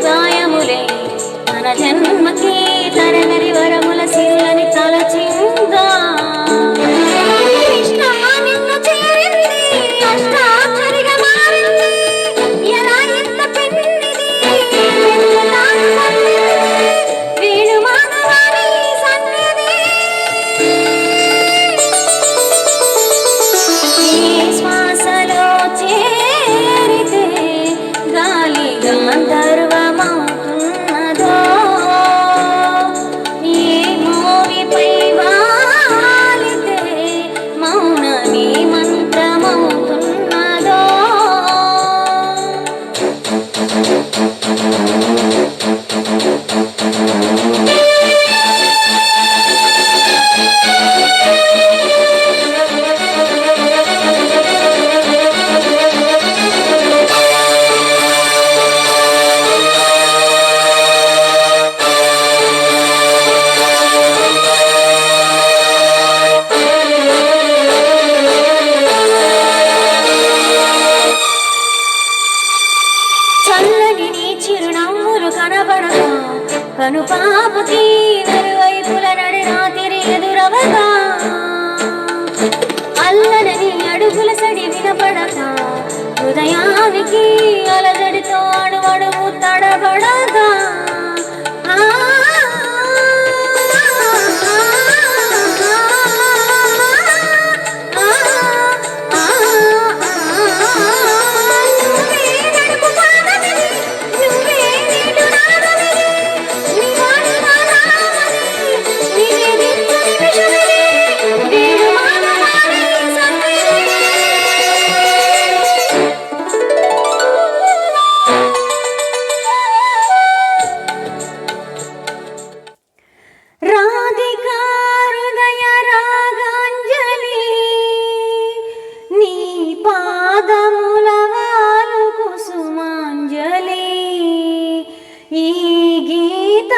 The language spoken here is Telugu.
గాయములే తన జన్మకి తరగని వరముల సిరులని తలచిందా కృష్ణ నిన్ను చేరింది అష్టాక్షరిగా మారింది ఎలా ఎంత పెన్నిది వేణు మాధవాని సన్నిధి ఈ శ్వాసలో చేరితే గాలి గంధర్వమవుతున్నదో ఈ మోవిపై వాలితే మౌనమే మంత్రమవుతున్నదో చల్లని నీ చిరునవ్వులు కనబడగా కను పాపకి నలువైపుల నడి రాత్రి ఎదురవగా అల్లనని అడుగుల సడి వినపడగా హృదయానికి అలజడితో అడుగడుగు తడబడగా రాధికా హృదయ రాగాంజలి నీ పాదముల వాలు కుసుమాంజలి ఈ గీత